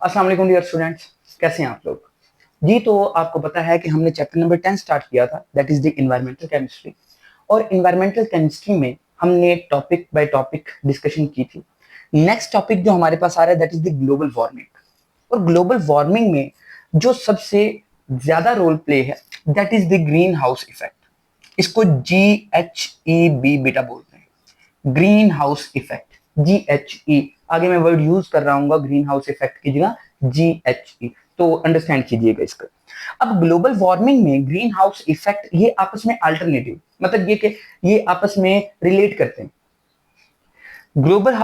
अस्सलाम वालेकुम dear students, कैसे हैं आप लोग जी। तो आपको पता है कि हमने चैप्टर नंबर 10 स्टार्ट किया था, that is the environmental chemistry. और एनवायरमेंटल केमिस्ट्री में हमने टॉपिक बाय टॉपिक डिस्कशन की थी। नेक्स्ट टॉपिक जो हमारे पास आ रहा है that is the global warming. और ग्लोबल वार्मिंग में जो सबसे ज्यादा रोल प्ले है that is the green house effect. इसको GHEB बेटा बोलते हैं, ग्रीन हाउस इफेक्ट। GHE आगे मैं वर्ड यूज कर रहा हूँ ग्रीन हाउस इफेक्ट की जगह GHE, तो अंडरस्टैंड कीजिएगा इसका। अब ग्लोबल वार्मिंग में ग्रीन हाउस इफेक्ट ये आपस में अल्टरनेटिव, मतलब ये कि ये आपस में रिलेट करते हैं। ग्लोबल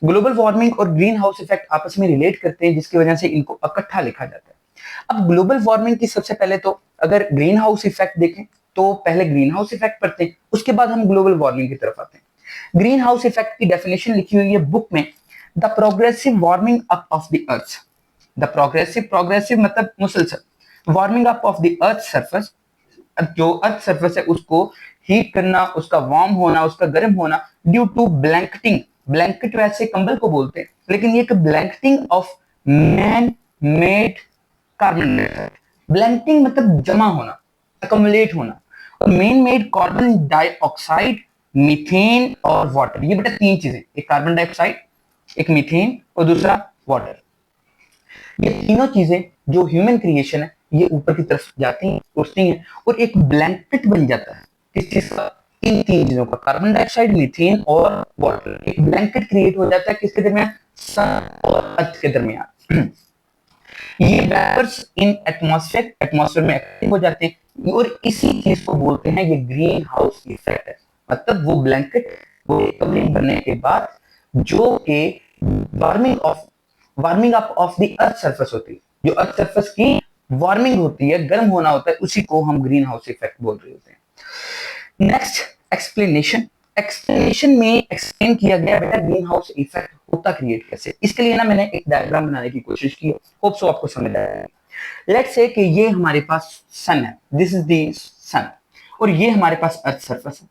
ग्लोबल वार्मिंग और ग्रीन हाउस इफेक्ट आपस में रिलेट करते हैं, जिसकी वजह से इनको इकट्ठा लिखा जाता है। अब ग्लोबल वार्मिंग की सबसे पहले तो अगर ग्रीन हाउस इफेक्ट देखें तो पहले ग्रीन हाउस इफेक्ट पढ़ते हैं, उसके बाद हम ग्लोबल वार्मिंग की तरफ आते हैं। ग्रीन हाउस इफेक्ट की डेफिनेशन लिखी हुई है बुक में, the progressive warming up of the earth. The progressive मतलब मुसलसल warming up of the earth surface, जो अर्थ सरफेस है उसको हीट करना, उसका वार्म होना, उसका गर्म होना ड्यू टू ब्लैंकेटिंग। ब्लैंकेट वैसे कंबल को बोलते हैं, लेकिन ये blanketing of man made carbon dioxide. Blanketing मतलब जमा होना, अकोमुलेट होना। और main made carbon dioxide, methane और वाटर, ये बेटा तीन चीजें, एक कार्बन डाइऑक्साइड, एक मीथेन और दूसरा वाटर। ये तीनों चीजें जो ह्यूमन क्रिएशन है ये ऊपर की तरफ जाती हैं, उठती हैं और एक ब्लैंकेट बन जाता है। किस चीज का? इन तीन चीजों का, कार्बन डाइऑक्साइड, मीथेन और वाटर। एक ब्लैंकेट क्रिएट हो जाता है किसके दरमियान? सन और अर्थ के दरमियान। ये वेपर्स इन एटमॉस्फेयर, एटमॉस्फेयर में एक्टिव हो जाते हैं और इसी चीज को बोलते हैं ये ग्रीन हाउस इफेक्ट है। मतलब वो ब्लैंकेट, वो कवरिंग बनने के बाद जो के warming up of the earth surface होती है, जो अर्थ सरफेस की वार्मिंग होती है, गर्म होना होता है, उसी को हम ग्रीन हाउस इफेक्ट बोल रहे होते हैं। Next explanation. एक्सप्लेनेशन में एक्सप्लेन किया गया बेटा ग्रीन हाउस इफेक्ट होता क्रिएट कैसे। इसके लिए ना मैंने एक डायग्राम बनाने की कोशिश की, होप सो आपको समझ आया। लेट्स से कि ये हमारे पास सन है, दिस इज द सन, और ये हमारे पास अर्थ सरफेस है,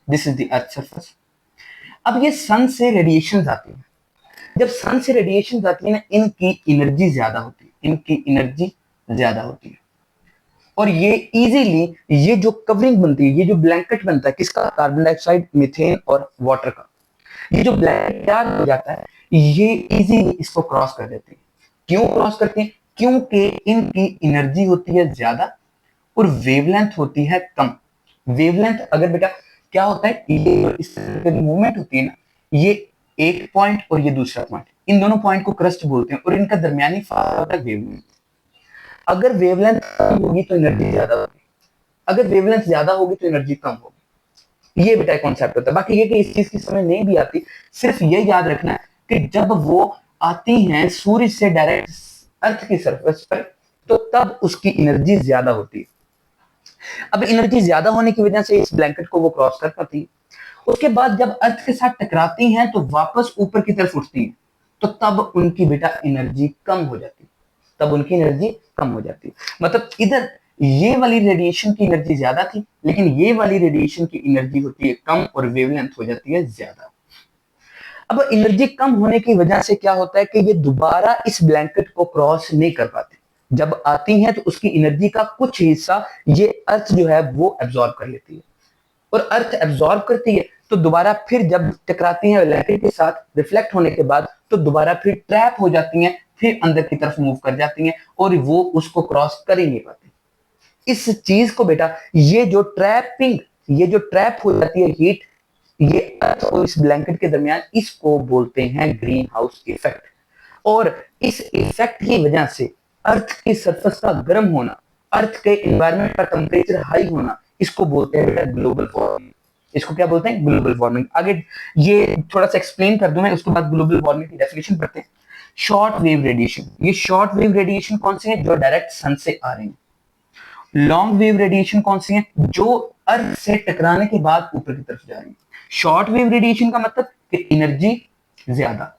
this is the earth surface. अब ये सन से रेडिएशन आती है, जब सन से रेडिएशन आती है ना, इनकी एनर्जी ज्यादा होती है, इनकी एनर्जी ज्यादा होती है। और ये इजीली, ये जो कवरिंग बनती है, ये जो ब्लैंकेट बनता है किसका? कार्बन डाइऑक्साइड, मीथेन और वाटर का, ये जो ब्लैंकेट तैयार हो जाता है ये इजीली इसको क्रॉस कर देते हैं। क्यों क्रॉस करते हैं? क्योंकि इनकी एनर्जी होती है ज्यादा और वेवलेंथ होती है कम। वेवलेंथ अगर बेटा क्या होता है, ये इस मूवमेंट होती है ना, ये एक पॉइंट और ये दूसरा पॉइंट, इन दोनों पॉइंट को क्रस्ट बोलते हैं और इनका दरमियानी फासला होता है वेवलेंथ। अगर वेवलेंथ कम होगी तो एनर्जी ज्यादा होगी, अगर वेवलेंथ ज्यादा होगी तो एनर्जी कम होगी। ये बेटा कॉन्सेप्ट होता है। बाकी ये कि इस चीज की समझ नहीं भी आती, सिर्फ ये याद रखना है कि जब वो आती हैं सूर्य से डायरेक्ट अर्थ की सरफेस पर, तो तब उसकी एनर्जी ज्यादा होती है। अब एनर्जी ज्यादा होने की वजह से इस ब्लैंकेट को वो क्रॉस कर पाती है। उसके बाद जब अर्थ के साथ टकराती हैं तो वापस ऊपर की तरफ उठती हैं, तो तब उनकी बेटा एनर्जी कम हो जाती है, तब उनकी एनर्जी कम हो जाती है। मतलब इधर ये वाली रेडिएशन की एनर्जी ज्यादा थी, लेकिन ये वाली रेडिएशन की एनर्जी होती है कम और वेवलेंथ हो जाती है ज्यादा। अब एनर्जी कम होने की वजह से क्या होता है कि ये दोबारा इस ब्लैंकेट को क्रॉस नहीं कर पाती। जब आती हैं तो उसकी एनर्जी का कुछ हिस्सा ये अर्थ जो है वो एब्जॉर्ब कर लेती है, और अर्थ एब्जॉर्ब करती है तो दोबारा फिर जब टकराती हैं ब्लैंकेट के साथ, रिफ्लेक्ट होने के बाद तो दोबारा फिर ट्रैप हो जाती हैं, फिर अंदर की तरफ मूव कर जाती हैं और वो उसको क्रॉस कर ही नहीं पाती। इस चीज को बेटा, ये जो ट्रैपिंग, ये जो ट्रैप हो जाती है हीट, ये अर्थ और इस ब्लैंकेट के दरमियान, इसको बोलते हैं ग्रीन हाउस इफेक्ट। और इस इफेक्ट की वजह से अर्थ की सरफेस का गर्म होना, अर्थ के एनवायरनमेंट का टेम्परेचर हाई होना, इसको बोलते हैं बेटा ग्लोबल वार्मिंग। इसको क्या बोलते हैं? Global warming. आगे ये थोड़ा सा एक्सप्लेन कर दूं मैं, उसके बाद ग्लोबल वार्मिंग की डेफिनेशन पढ़ते हैं। शॉर्ट वेव रेडिएशन, ये शॉर्ट वेव रेडिएशन कौन सी है? जो डायरेक्ट सन से आ रही है। लॉन्ग वेव रेडिएशन कौन सी है? जो अर्थ से टकराने के बाद ऊपर की तरफ जा रही है। शॉर्ट वेव रेडिएशन का मतलब कि एनर्जी ज्यादा,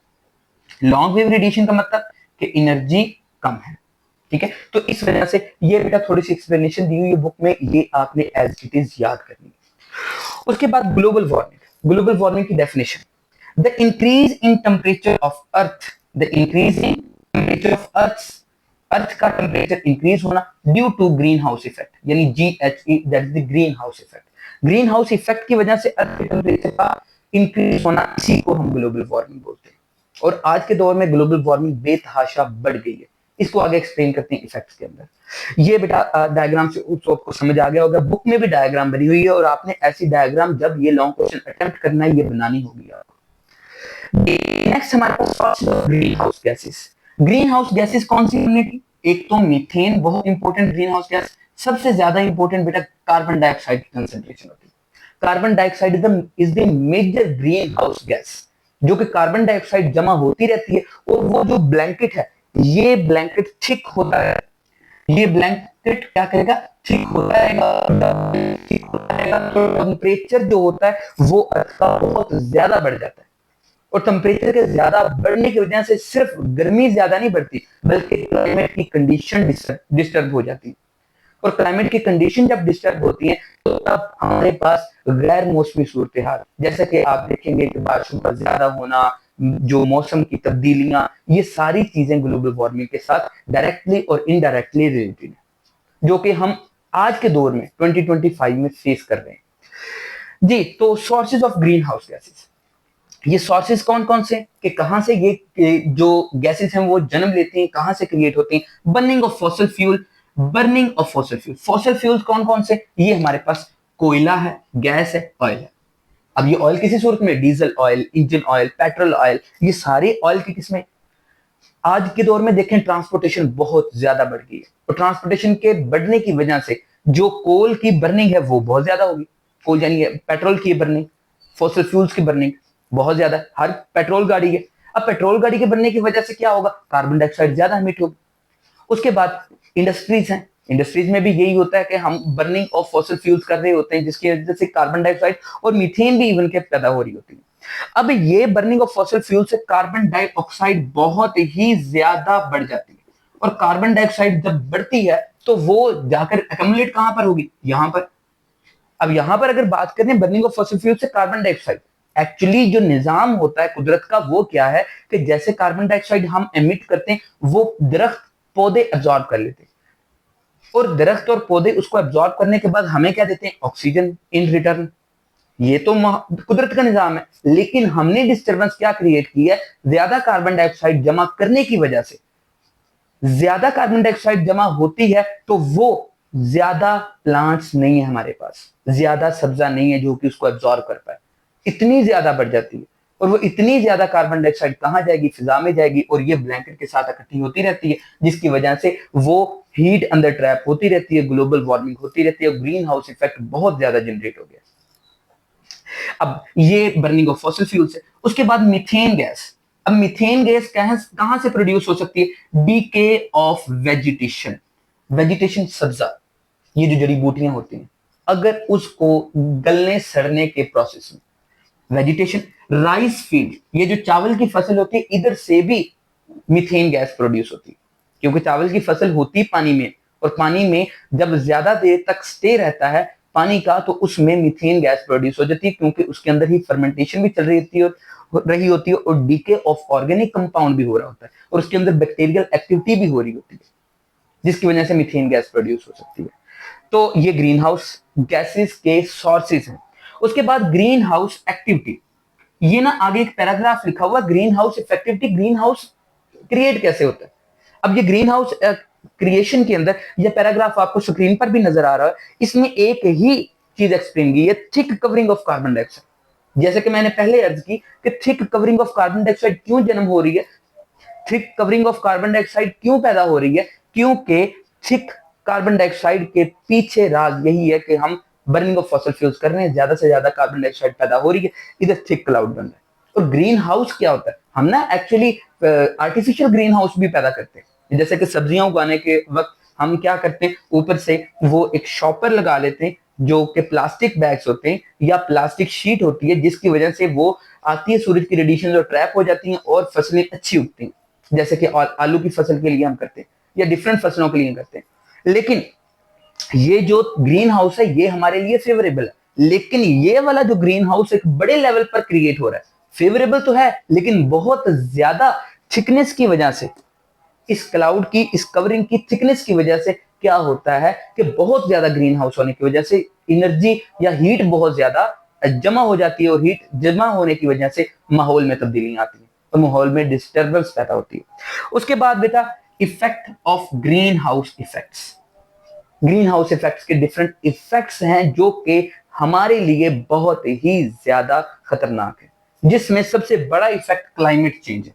लॉन्ग वेव रेडिएशन का मतलब कि एनर्जी कम है। ठीक है, तो इस वजह से ये बेटा थोड़ी सी एक्सप्लेनेशन दी हुई है बुक में, ये आपने एज इट इज याद करनी है। उसके बाद ग्लोबल वार्मिंग। ग्लोबल वार्मिंग की definition, the increase in temperature of earth, the increase in temperature of earth का टेम्परेचर इंक्रीज होना due to green house effect, यानी GHE, that is the green house effect. Green house effect की वजह से अर्थ के temperature का increase होना, इसी को हम ग्लोबल वार्मिंग बोलते हैं। और आज के दौर में ग्लोबल वार्मिंग बेतहाशा बढ़ गई है। इसको आगे एक्सप्लेन करते हैं इफेक्ट्स के अंदर। ये बेटा डायग्राम से आपको समझ आ गया होगा, बुक में भी डायग्राम बनी हुई है और आपने ऐसी डायग्राम जब ये लॉन्ग क्वेश्चन अटेम्प्ट करना है ये बनानी होगी आपको। नेक्स्ट हमारे पास greenhouse gases. Greenhouse gases कौन सी हमने की? एक तो मीथेन, बहुत इंपॉर्टेंट ग्रीन हाउस गैस। सबसे ज्यादा इंपॉर्टेंट बेटा कार्बन डाइऑक्साइड की कंसेंट्रेशन होती है। Carbon dioxide is the major green house gas, जो कि कार्बन डाइऑक्साइड जमा होती रहती है और वो जो ब्लैंकेट है, ये ब्लैंकेट थिक होता है। ये ब्लैंकेट क्या करेगा? थिक होता रहेगा। थिक होता रहेगा तो टेम्परेचर जो होता है वो अर्थ का बहुत ज्यादा बढ़ जाता है। और टेम्परेचर के ज्यादा बढ़ने की वजह से सिर्फ गर्मी ज्यादा नहीं बढ़ती, बल्कि क्लाइमेट की कंडीशन डिस्टर्ब हो जाती है। और क्लाइमेट की कंडीशन जब डिस्टर्ब होती है तो तब हमारे पास गैर मौसमी सूरत हाल, जैसे कि आप देखेंगे कि बारिशों का ज्यादा होना, जो मौसम की तब्दीलियां, ये सारी चीजें ग्लोबल वार्मिंग के साथ डायरेक्टली और इनडायरेक्टली रिलेटेड है, जो कि हम आज के दौर में 2025 में फेस कर रहे हैं जी। तो sources of green house gases, ये सोर्सेज कौन कौन से, कि कहां से ये जो गैसेस हैं वो जन्म लेती हैं, कहां से क्रिएट होती हैं? Burning of fossil fuel. Burning of fossil fuel, fossil fuels कौन कौन से? ये हमारे पास कोयला है, गैस है, ऑयल है। अब ये ऑयल किसी सूरत में, diesel oil, engine oil, petrol oil, ये सारे ऑयल की किस्में। आज के दौर में देखें ट्रांसपोर्टेशन बहुत ज्यादा बढ़ गई है और ट्रांसपोर्टेशन के बढ़ने की वजह से जो कोल की बर्निंग है वो बहुत ज्यादा होगी। कोल यानी पेट्रोल की बर्निंग, फॉसिल फ्यूल्स की बर्निंग बहुत ज्यादा, हर पेट्रोल गाड़ी है। अब पेट्रोल गाड़ी के बनने की वजह से क्या होगा? कार्बन डाइऑक्साइड ज्यादा एमिट होगी। उसके बाद इंडस्ट्रीज हैं, इंडस्ट्रीज में भी यही होता है कि हम बर्निंग ऑफ फॉसिल फ्यूल्स कर रहे होते हैं, जिसकी वजह से कार्बन डाइऑक्साइड और मीथेन भी इवन के पैदा हो रही होती है। अब ये बर्निंग ऑफ फॉसिल फ्यूल से कार्बन डाइऑक्साइड बहुत ही ज्यादा बढ़ जाती है और कार्बन डाइऑक्साइड जब बढ़ती है तो वो जाकर एक्यूमुलेट कहां पर होगी? यहां पर। अब यहां पर अगर बात करें बर्निंग ऑफ फॉसिल फ्यूल से कार्बन डाइऑक्साइड, एक्चुअली जो निजाम होता है कुदरत का वो क्या है कि जैसे कार्बन डाइऑक्साइड हम एमिट करते हैं वो दरख्त पौधे एब्जॉर्ब कर लेते हैं और दरख्त और पौधे उसको एब्जॉर्ब करने के बाद हमें क्या देते हैं? Oxygen in return. ये तो कुदरत का निजाम है, लेकिन हमने डिस्टर्बेंस क्या क्रिएट की है? ज्यादा कार्बन डाइऑक्साइड जमा करने की वजह से, ज्यादा कार्बन डाइऑक्साइड जमा होती है तो वो ज्यादा प्लांट्स नहीं है हमारे पास, ज्यादा सब्जा नहीं है जो कि उसको एब्जॉर्ब कर पाए, इतनी ज्यादा बढ़ जाती है। और वो इतनी ज्यादा कार्बन डाइऑक्साइड कहां जाएगी? फिजा में जाएगी और ये ब्लैंकेट के साथ इकट्ठी होती रहती है, जिसकी वजह से वो हीट अंदर ट्रैप होती रहती है, ग्लोबल वार्मिंग होती रहती है, ग्रीन हाउस इफेक्ट बहुत ज्यादा जनरेट हो गया। अब ये बर्निंग ऑफ फॉसिल फ्यूल्स है। उसके बाद मीथेन गैस। अब मीथेन गैस कहां से प्रोड्यूस हो सकती है? DK of vegetation. वेजिटेशन सब्जा, ये जो जड़ी बूटियां होती हैं, अगर उसको गलने सड़ने के प्रोसेस में, वेजिटेशन, राइस फील्ड, ये जो चावल की फसल होती है, इधर से भी मीथेन गैस प्रोड्यूस होती है, क्योंकि चावल की फसल होती है पानी में और पानी में जब ज्यादा देर तक स्टे रहता है पानी का तो उसमें मीथेन गैस प्रोड्यूस हो जाती है, क्योंकि उसके अंदर ही फर्मेंटेशन भी चल रही होती है और डीके ऑफ ऑर्गेनिक कंपाउंड भी हो रहा होता है और उसके अंदर बैक्टीरियल एक्टिविटी भी हो रही होती है, जिसकी वजह से मीथेन गैस प्रोड्यूस हो सकती है। तो ये ग्रीन हाउस गैसेस के सोर्सेज हैं। उसके बाद ग्रीन हाउस एक्टिविटी, ये ना आगे एक पैराग्राफ लिखा हुआ, green house effectivity, green house create कैसे होता है। अब ये ग्रीन हाउस क्रिएशन के अंदर यह पैराग्राफ आपको स्क्रीन पर भी नजर आ रहा है, इसमें एक ही चीज एक्सप्लेन की है, thick covering of carbon dioxide. जैसे कि मैंने पहले अर्ज की कि thick covering of carbon dioxide क्यों जन्म हो रही है, thick covering of carbon dioxide क्यों पैदा हो रही है, क्योंकि थिक कार्बन डाइऑक्साइड के पीछे राज यही है कि हम बर्निंग ऑफ फॉसिल फ्यूल्स कर रहे हैं, ज्यादा से ज्यादा कार्बन डाइऑक्साइड पैदा हो रही है, इधर थिक क्लाउड बन रहा है। और ग्रीन हाउस क्या होता है? हम ना एक्चुअली आर्टिफिशियल ग्रीन हाउस भी पैदा करते हैं, जैसे कि सब्जियां उगाने के वक्त हम क्या करते हैं, ऊपर से वो एक शॉपर लगा लेते हैं जो कि प्लास्टिक बैग्स होते हैं या प्लास्टिक शीट होती है, जिसकी वजह से वो आती है सूरज की रेडिएशन जो ट्रैप हो जाती हैं और फसलें अच्छी उगती हैं, जैसे कि आलू की फसल के लिए हम करते हैं या डिफरेंट फसलों के लिए करते हैं। लेकिन ये जो ग्रीन हाउस है ये हमारे लिए फेवरेबल है, लेकिन ये वाला जो ग्रीन हाउस एक बड़े लेवल पर क्रिएट हो रहा है, फेवरेबल तो है लेकिन बहुत ज्यादा थिकनेस की वजह से इस क्लाउड की, इस कवरिंग की थिकनेस की वजह से क्या होता है कि बहुत ज्यादा ग्रीन हाउस होने की वजह से एनर्जी या हीट बहुत ज्यादा जमा हो जाती है, और हीट जमा होने की वजह से माहौल में तब्दीलियां आती है और माहौल में डिस्टर्बेंस पैदा होती है। उसके बाद बेटा effect of green house effects. Green house effects के डिफरेंट इफेक्ट्स हैं जो कि हमारे लिए बहुत ही ज्यादा खतरनाक है, जिसमें सबसे बड़ा इफेक्ट क्लाइमेट चेंज है।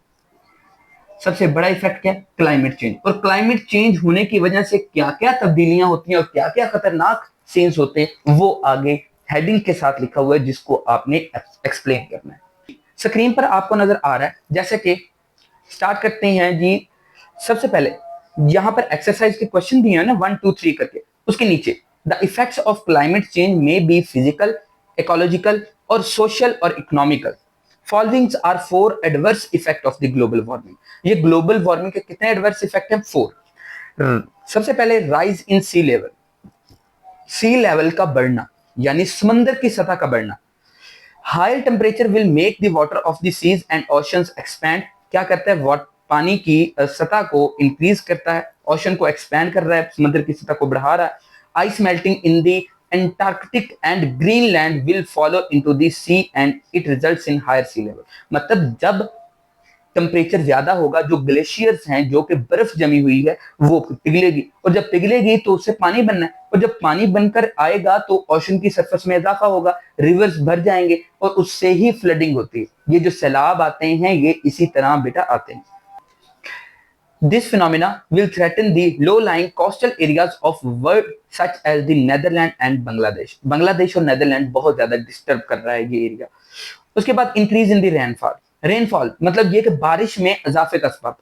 सबसे बड़ा इफेक्ट क्या है? Climate change. और क्लाइमेट चेंज होने की वजह से क्या क्या तब्दीलियां होती हैं और क्या क्या खतरनाक सीन्स होते हैं, वो आगे हेडिंग के साथ लिखा हुआ है, जिसको आपने एक्सप्लेन करना है। स्क्रीन पर आपको नजर आ रहा है, जैसे कि स्टार्ट करते हैं जी। सबसे पहले यहां पर एक्सरसाइज के क्वेश्चन दिए हैं ना, 1 2 3 करके, उसके नीचे the effects of climate change में बी फिजिकल, इकोलॉजिकल और सोशल और economical. Followings are 4 adverse effect of the global warming. ये ग्लोबल वार्मिंग के कितने एडवर्स इफेक्ट हैं? 4। सबसे पहले rise in sea level. Sea level का बढ़ना यानी समंदर की सतह का बढ़ना। Higher temperature will make the water of the seas and oceans expand. क्या करता है? पानी की सतह को इंक्रीज करता है, ओशन को एक्सपैंड कर रहा है, समुद्र की सतह को बढ़ा रहा है। Ice melting in the Antarctic and Greenland will follow into the sea and it results in higher sea level. मतलब जब टेम्परेचर ज्यादा होगा, जो ग्लेशियर्स हैं, जो कि बर्फ जमी हुई है, वो पिघलेगी, और जब पिघलेगी तो उससे पानी बनना है, और जब पानी बनकर आएगा तो ओशन की सरफेस में इजाफा होगा, रिवर्स भर जाएंगे, और उससे ही फ्लडिंग होती है। ये जो सैलाब आते हैं ये इसी तरह बेटा आते हैं। This phenomena will threaten the low-lying coastal areas of world such as the Netherlands and Bangladesh. Bangladesh और नेदरलैंड बहुत ज्यादा डिस्टर्ब कर रहा है ये एरिया। उसके बाद increase in the rainfall. Rainfall मतलब ये कि बारिश में इजाफे का सबब।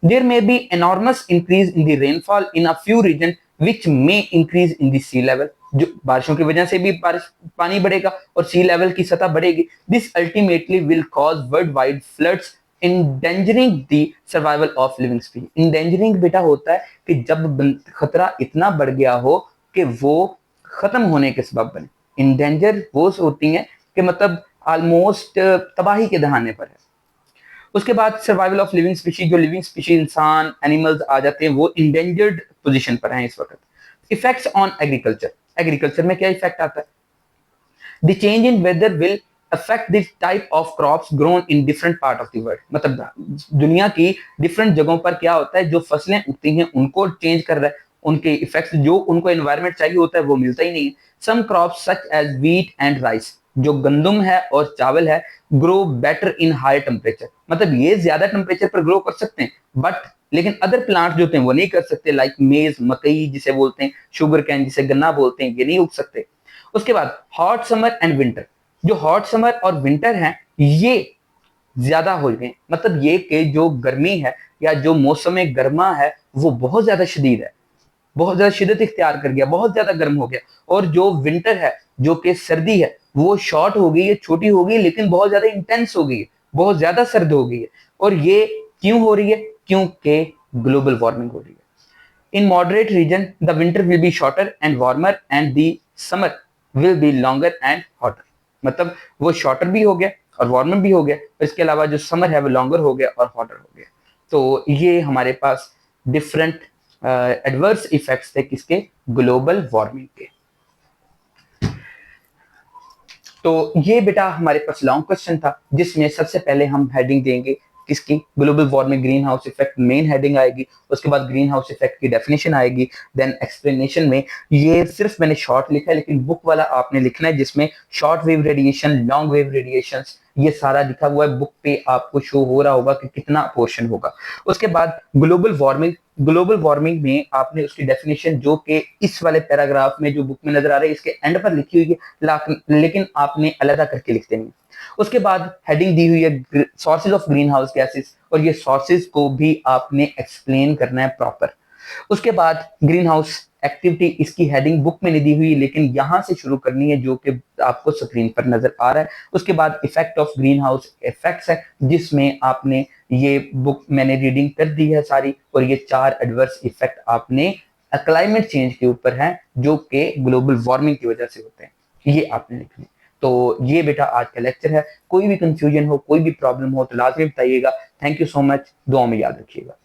There may be enormous increase in the rainfall in a few region which may increase in the sea level. जो बारिशों की वजह से भी बारिश पानी बढ़ेगा और सी लेवल की सतह बढ़ेगी। This ultimately will cause world wide floods endangering the survival of living species. Endangering बेटा होता है कि जब खतरा इतना बढ़ गया हो कि वो खत्म होने के सबब बने। इंडेंजर वो होती हैं कि मतलब ऑलमोस्ट तबाही के दहाने पर है। उसके बाद सर्वाइवल ऑफ लिविंग स्पीशीज, जो लिविंग स्पीशीज इंसान एनिमल्स आ जाते हैं वो इंडेंजर्ड पोजीशन पर हैं इस वक्त। Effects on agriculture. एग्रीकल्चर में क्या इफेक्ट आता है? The change in weather will affect the type of crops grown in different part of the world. मतलब दुनिया की डिफरेंट जगहों पर क्या होता है, जो फसलें उगती हैं उनको चेंज कर रहा है, उनके इफेक्ट्स जो उनको एनवायरमेंट चाहिए होता है वो मिलता ही नहीं है। Some crops such as wheat and rice, जो गंदम है और चावल है, grow better in high temperature. मतलब ये ज्यादा टेम्परेचर पर ग्रो कर सकते हैं, बट लेकिन अदर प्लांट जो होते हैं वो नहीं कर सकते, लाइक मेज, मकई जिसे बोलते हैं, शुगर कैन जिसे गन्ना बोलते हैं, ये नहीं उग सकते। उसके बाद हॉट समर एंड विंटर। जो हॉट समर और विंटर है ये ज्यादा हो गए, मतलब ये कि जो गर्मी है या जो मौसम गर्मा है वो बहुत ज्यादा शदीद है, बहुत ज्यादा शिद्दत इख्तियार कर गया, बहुत ज्यादा गर्म हो गया। और जो विंटर है, जो कि सर्दी है, वो शॉर्ट हो गई है, छोटी हो गई, लेकिन बहुत ज्यादा इंटेंस हो गई है, बहुत ज्यादा सर्द हो गई है। और ये क्यों हो रही है? क्योंकि ग्लोबल वार्मिंग हो रही है। In moderate region the winter will be shorter and warmer and the summer will be longer and hotter. मतलब वो शॉर्टर भी हो गया और वार्मर भी हो गया, इसके अलावा जो समर है वो लॉन्गर हो गया और हॉटर हो गया। तो ये हमारे पास डिफरेंट एडवर्स इफेक्ट्स थे किसके? ग्लोबल वार्मिंग के। तो ये बेटा हमारे पास लॉन्ग क्वेश्चन था, जिसमें सबसे पहले हम हेडिंग देंगे किसकी? Global warming green house effect, main heading आएगी। उसके बाद ग्रीन हाउस इफेक्ट की डेफिनेशन आएगी। देन एक्सप्लेनेशन में ये सिर्फ मैंने शॉर्ट लिखा है, लेकिन बुक वाला आपने लिखना है, जिसमें short wave radiation, long wave radiation, ये सारा लिखा हुआ है। बुक पे आपको शो हो रहा होगा कि कितना पोर्शन होगा। उसके बाद ग्लोबल वार्मिंग। ग्लोबल वार्मिंग में आपने उसकी डेफिनेशन, जो कि इस वाले पैराग्राफ में जो बुक में नजर आ रही है, इसके एंड पर लिखी हुई है, लेकिन आपने अलग करके लिख देनी है। उसके बाद हेडिंग दी हुई है sources of green house gases, और ये सोर्सेज को भी आपने एक्सप्लेन करना है प्रॉपर। उसके बाद ग्रीन हाउस एक्टिविटी, इसकी हेडिंग बुक में नहीं दी हुई, लेकिन यहां से शुरू करनी है, जो कि आपको स्क्रीन पर नजर आ रहा है। उसके बाद effect of green house effects है, जिसमें आपने ये बुक मैंने रीडिंग कर दी है सारी, और ये 4 एडवर्स इफेक्ट आपने क्लाइमेट चेंज के ऊपर हैं, जो कि ग्लोबल वार्मिंग की वजह से होते हैं, ये आपने लिखनी। तो ये बेटा आज का लेक्चर है। कोई भी कंफ्यूजन हो, कोई भी प्रॉब्लम हो तो लाजमी बताइएगा। थैंक यू सो मच, दुआ में याद रखिएगा।